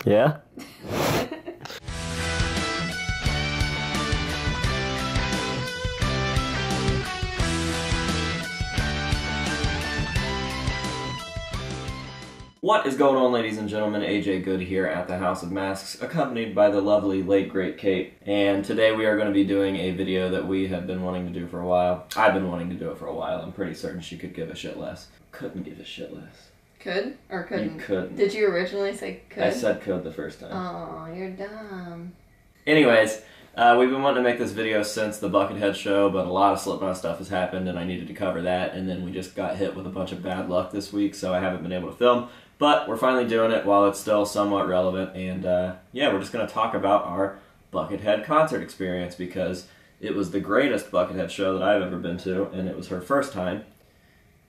Yeah? What is going on, ladies and gentlemen? AJ Good here at the House of Masks, accompanied by the lovely, late, great Kate. And today we are going to be doing a video that we have been wanting to do for a while. I've been wanting to do it for a while. I'm pretty certain she could give a shit less. Couldn't give a shit less. Could or couldn't? You couldn't. Did you originally say could? I said could the first time. Oh, you're dumb. Anyways, we've been wanting to make this video since the Buckethead show, but a lot of Slipknot stuff has happened and I needed to cover that, and then we just got hit with a bunch of bad luck this week, so I haven't been able to film. But we're finally doing it while it's still somewhat relevant, and yeah, we're just going to talk about our Buckethead concert experience, because it was the greatest Buckethead show that I've ever been to, and it was her first time.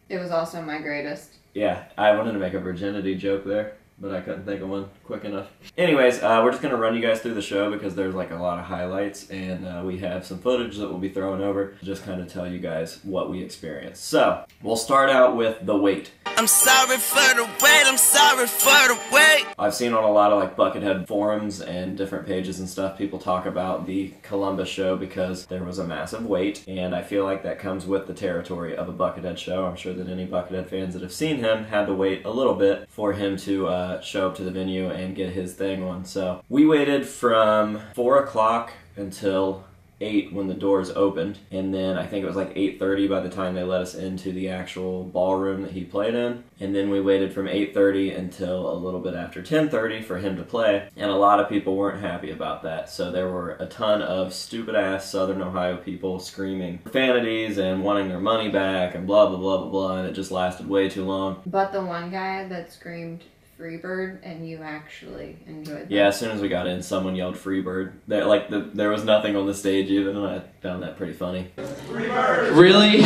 It was also my greatest. Yeah, I wanted to make a virginity joke there, but I couldn't think of one quick enough. Anyways, we're just going to run you guys through the show because there's like a lot of highlights, and we have some footage that we'll be throwing over to just kind of tell you guys what we experienced. So, we'll start out with The Wait. I'm sorry for the wait, I'm sorry for the wait. I've seen on a lot of like Buckethead forums and different pages and stuff, people talk about the Columbus show because there was a massive wait, and I feel like that comes with the territory of a Buckethead show. I'm sure that any Buckethead fans that have seen him had to wait a little bit for him to show up to the venue and get his thing on. So we waited from 4 o'clock until 8 when the doors opened, and then I think it was like 8:30 by the time they let us into the actual ballroom that he played in, and then we waited from 8:30 until a little bit after 10:30 for him to play, and a lot of people weren't happy about that. So there were a ton of stupid ass Southern Ohio people screaming profanities and wanting their money back and blah blah blah blah blah, and it just lasted way too long. But the one guy that screamed Freebird, and you actually enjoyed that. Yeah, as soon as we got in, someone yelled Freebird. There was nothing on the stage even, and I found that pretty funny. Freebird! Really?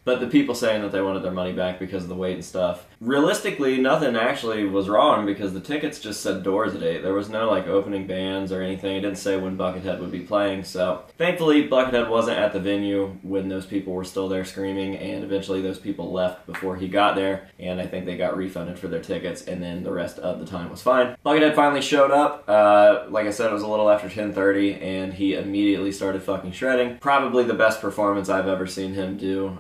But the people saying that they wanted their money back because of the wait and stuff, realistically, nothing actually was wrong because the tickets just said doors at 8. There was no like opening bands or anything. It didn't say when Buckethead would be playing, so thankfully Buckethead wasn't at the venue when those people were still there screaming, and eventually those people left before he got there, and I think they got refunded for their tickets, and then the rest of the time was fine. Buckethead finally showed up. Like I said, it was a little after 10:30, and he immediately started fucking shredding. Probably the best performance I've ever seen him do,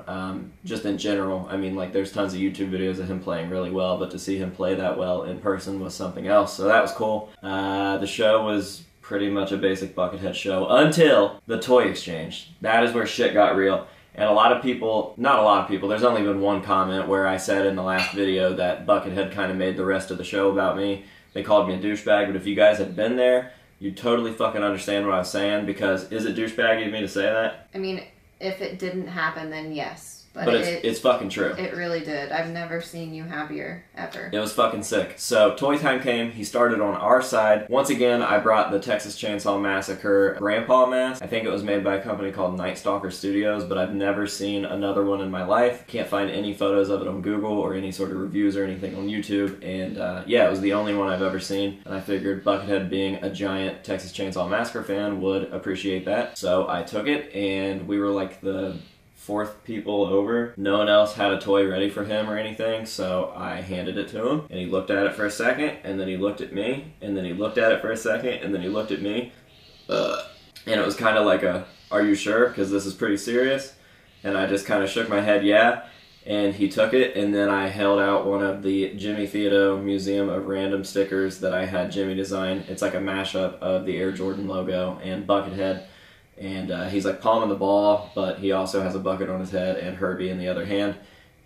just in general. I mean, like, there's tons of YouTube videos of him playing really well, but to see him play that well in person was something else, so that was cool. The show was pretty much a basic Buckethead show until the toy exchange. That is where shit got real. And a lot of people, not a lot of people, there's only been one comment where I said in the last video that Buckethead kind of made the rest of the show about me. They called me a douchebag, but if you guys had been there, you'd totally fucking understand what I was saying, because is it douchebaggy of me to say that? I mean, if it didn't happen, then yes. But it's fucking true. It really did. I've never seen you happier, ever. It was fucking sick. So, toy time came. He started on our side. Once again, I brought the Texas Chainsaw Massacre Grandpa mask. I think it was made by a company called Night Stalker Studios, but I've never seen another one in my life. Can't find any photos of it on Google or any sort of reviews or anything on YouTube. And yeah, it was the only one I've ever seen. And I figured Buckethead, being a giant Texas Chainsaw Massacre fan, would appreciate that. So I took it, and we were like the 4th people over. No one else had a toy ready for him or anything, so I handed it to him, and he looked at it for a second, and then he looked at me, and then he looked at it for a second, and then he looked at me, and it was kind of like a, are you sure? Because this is pretty serious. And I just kind of shook my head, yeah, and he took it, and then I held out one of the Jimmy Theodo Museum of Random stickers that I had Jimmy design. It's like a mashup of the Air Jordan logo and Buckethead. And he's like palming the ball, but he also has a bucket on his head and Herbie in the other hand.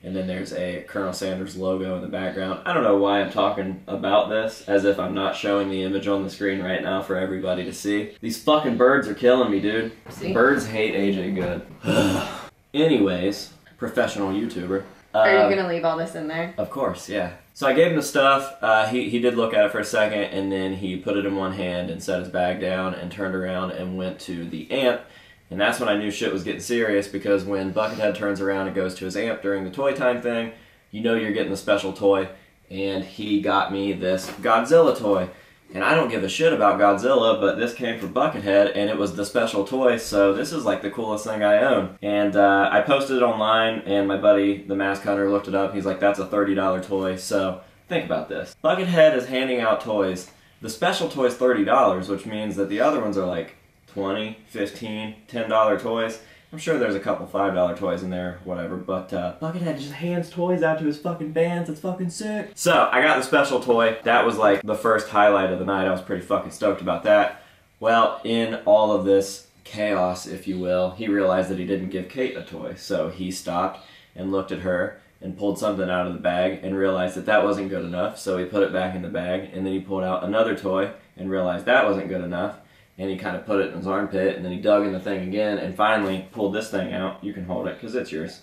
And then there's a Colonel Sanders logo in the background. I don't know why I'm talking about this as if I'm not showing the image on the screen right now for everybody to see. These fucking birds are killing me, dude. See? Birds hate AJ Good. Anyways, professional YouTuber. Are you going to leave all this in there? Of course, yeah. So I gave him the stuff. He did look at it for a second, and then he put it in one hand and set his bag down and turned around and went to the amp. And that's when I knew shit was getting serious, because when Buckethead turns around and goes to his amp during the toy time thing, you know you're getting the special toy. And he got me this Godzilla toy. And I don't give a shit about Godzilla, but this came from Buckethead, and it was the special toy, so this is like the coolest thing I own. And I posted it online, and my buddy, the Mask Hunter, looked it up. He's like, that's a $30 toy, so Think about this. Buckethead is handing out toys. The special toy's $30, which means that the other ones are like $20, $15, $10 toys. I'm sure there's a couple $5 toys in there, whatever, but Buckethead just hands toys out to his fucking bands. It's fucking sick. So, I got the special toy. That was like the first highlight of the night. I was pretty fucking stoked about that. Well, in all of this chaos, if you will, he realized that he didn't give Kate a toy. So he stopped and looked at her and pulled something out of the bag and realized that that wasn't good enough. So he put it back in the bag, and then he pulled out another toy and realized that wasn't good enough. And he kind of put it in his armpit, and then he dug in the thing again, and finally pulled this thing out. You can hold it, because it's yours.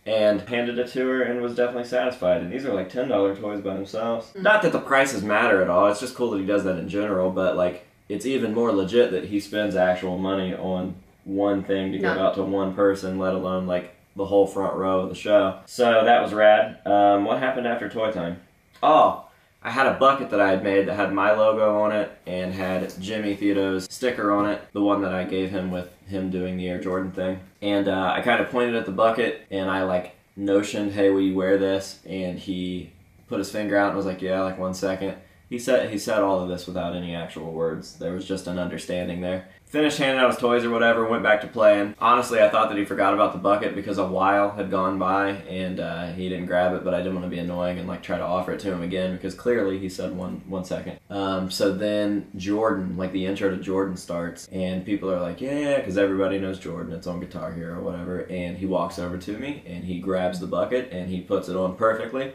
And handed it to her, and was definitely satisfied. And these are like $10 toys by themselves. Not that the prices matter at all, it's just cool that he does that in general, but like, it's even more legit that he spends actual money on one thing to give out to one person, let alone like the whole front row of the show. So that was rad. What happened after Toy Time? Oh, I had a bucket that I had made that had my logo on it and had Jimmy Theodo's sticker on it, the one that I gave him with him doing the Air Jordan thing. And I kind of pointed at the bucket and I like notioned, hey, will you wear this? And he put his finger out and was like, yeah, like 1 second. He said all of this without any actual words. There was just an understanding there. Finished handing out his toys or whatever, went back to playing. Honestly, I thought that he forgot about the bucket because a while had gone by and he didn't grab it, but I didn't want to be annoying and like try to offer it to him again because clearly he said one second. So then Jordan, like the intro to Jordan starts and people are like, yeah, because everybody knows Jordan, it's on Guitar Hero or whatever, and he walks over to me and he grabs the bucket and he puts it on perfectly.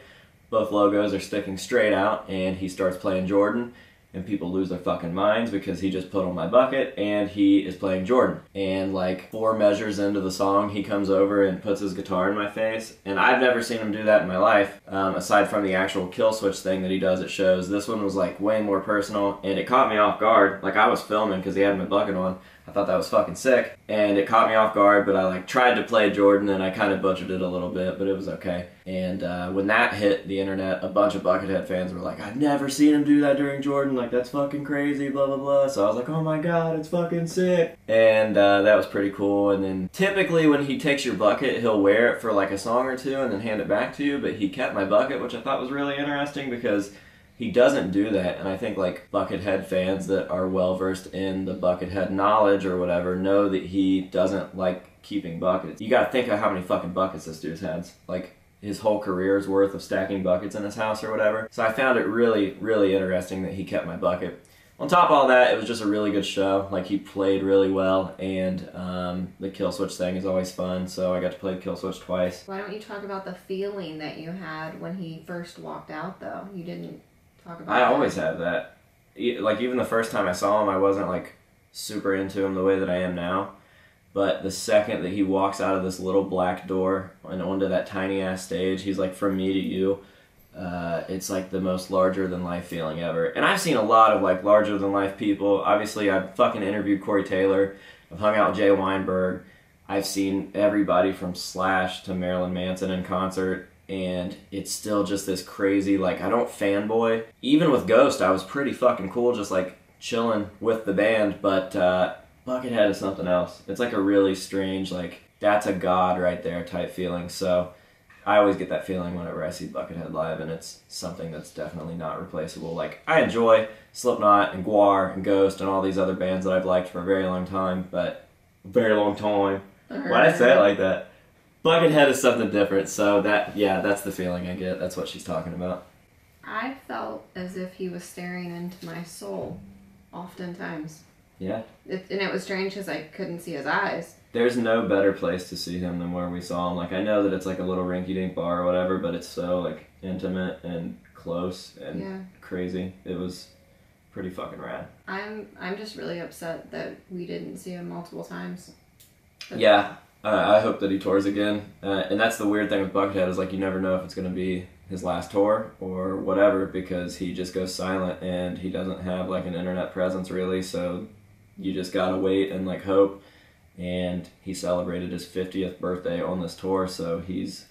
Both logos are sticking straight out and he starts playing Jordan. And people lose their fucking minds because he just put on my bucket and he is playing Jordan. And like 4 measures into the song, he comes over and puts his guitar in my face. And I've never seen him do that in my life, aside from the actual kill switch thing that he does at shows. This one was like way more personal and it caught me off guard. Like I was filming because he had my bucket on. I thought that was fucking sick. And it caught me off guard, but I like tried to play Jordan and I kind of butchered it a little bit, but it was okay. And when that hit the internet, a bunch of Buckethead fans were like, I've never seen him do that during Jordan, like that's fucking crazy, blah blah blah. So I was like, oh my god, it's fucking sick. And that was pretty cool. And then typically when he takes your bucket, he'll wear it for like a song or two and then hand it back to you, but he kept my bucket, which I thought was really interesting because he doesn't do that, and I think like Buckethead fans that are well versed in the Buckethead knowledge or whatever know that he doesn't like keeping buckets. You gotta think of how many fucking buckets this dude has. Like his whole career's worth of stacking buckets in his house or whatever. So I found it really, really interesting that he kept my bucket. On top of all that, it was just a really good show. Like he played really well, and the kill switch thing is always fun. So I got to play the kill switch twice. Why don't you talk about the feeling that you had when he first walked out, though? You didn't. I always have that. Like, even the first time I saw him, I wasn't, like, super into him the way that I am now. But the second that he walks out of this little black door and onto that tiny-ass stage, he's like, from me to you, it's, like, the most larger-than-life feeling ever. And I've seen a lot of, like, larger-than-life people. Obviously, I've fucking interviewed Corey Taylor. I've hung out with Jay Weinberg. I've seen everybody from Slash to Marilyn Manson in concert. And it's still just this crazy, like, I don't fanboy. Even with Ghost, I was pretty fucking cool, just, like, chilling with the band, but Buckethead is something else. It's, like, a really strange, like, that's a god right there type feeling, so I always get that feeling whenever I see Buckethead live, and it's something that's definitely not replaceable. Like, I enjoy Slipknot and Gwar and Ghost and all these other bands that I've liked for a very long time, but very long time. Why'd I say it like that? Buckethead is something different, so that, yeah, that's the feeling I get. That's what she's talking about. I felt as if he was staring into my soul, oftentimes. Yeah. And it was strange because I couldn't see his eyes. There's no better place to see him than where we saw him. Like, I know that it's like a little rinky-dink bar or whatever, but it's so, like, intimate and close and crazy. It was pretty fucking rad. I'm just really upset that we didn't see him multiple times. Yeah. I hope that he tours again. And that's the weird thing with Buckethead is, like, you never know if it's going to be his last tour or whatever because he just goes silent and he doesn't have, like, an internet presence, really. So you just got to wait and, like, hope. And he celebrated his 50th birthday on this tour, so he's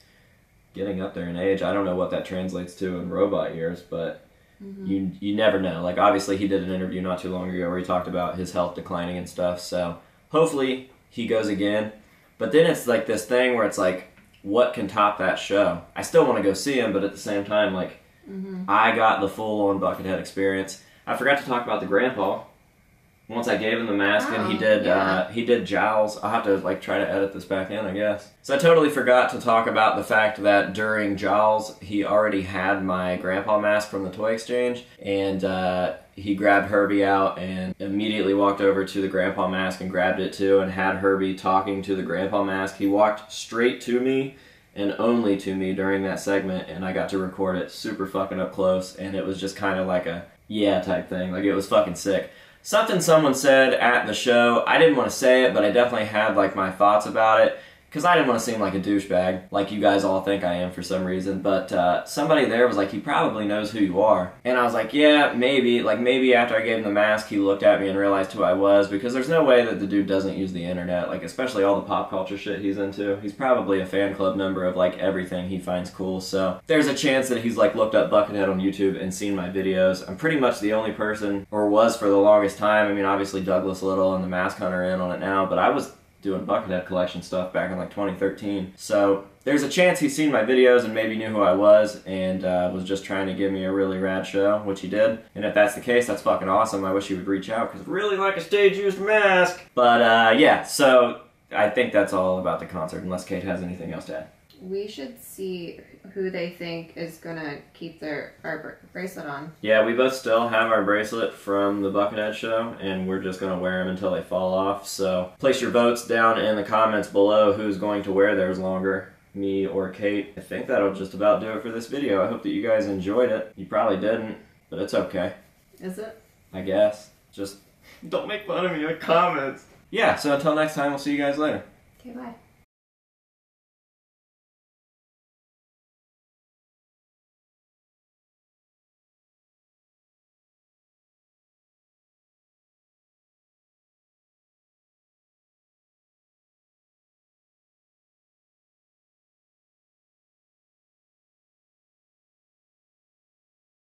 getting up there in age. I don't know what that translates to in robot years, but you never know. Like, obviously, he did an interview not too long ago where he talked about his health declining and stuff. So hopefully he goes again. But then it's like this thing where it's like, what can top that show? I still want to go see him, but at the same time, like, I got the full-on Buckethead Experience. I forgot to talk about the grandpa. Once I gave him the mask and he did jowls. I'll have to like try to edit this back in, I guess. So I totally forgot to talk about the fact that during jowls he already had my grandpa mask from the toy exchange, and he grabbed Herbie out and immediately walked over to the grandpa mask and grabbed it too and had Herbie talking to the grandpa mask. He walked straight to me and only to me during that segment, and I got to record it super fucking up close, and it was just kind of like a yeah type thing. Like, it was fucking sick. Something someone said at the show, I didn't want to say it, but I definitely had like my thoughts about it, because I didn't want to seem like a douchebag, like you guys all think I am for some reason, but somebody there was like, he probably knows who you are. And I was like, yeah, maybe. Like, maybe after I gave him the mask, he looked at me and realized who I was, because there's no way that the dude doesn't use the internet, like, especially all the pop culture shit he's into. He's probably a fan club member of, like, everything he finds cool, so there's a chance that he's, like, looked up Buckethead on YouTube and seen my videos. I'm pretty much the only person, or was for the longest time. I mean, obviously Douglas Little and the Mask Hunter in on it now, but I was doing Buckethead collection stuff back in like 2013. So there's a chance he's seen my videos and maybe knew who I was and was just trying to give me a really rad show, which he did. And if that's the case, that's fucking awesome. I wish he would reach out, because I really like a stage-used mask. But yeah, so I think that's all about the concert, unless Kate has anything else to add. We should see who they think is gonna keep our bracelet on. Yeah, we both still have our bracelet from the Buckethead show, and we're just gonna wear them until they fall off. So place your votes down in the comments below who's going to wear theirs longer, me or Kate. I think that'll just about do it for this video. I hope that you guys enjoyed it. You probably didn't, but it's okay. Is it? I guess. Just don't make fun of me in the comments. Yeah, so until next time, we'll see you guys later. Okay, bye.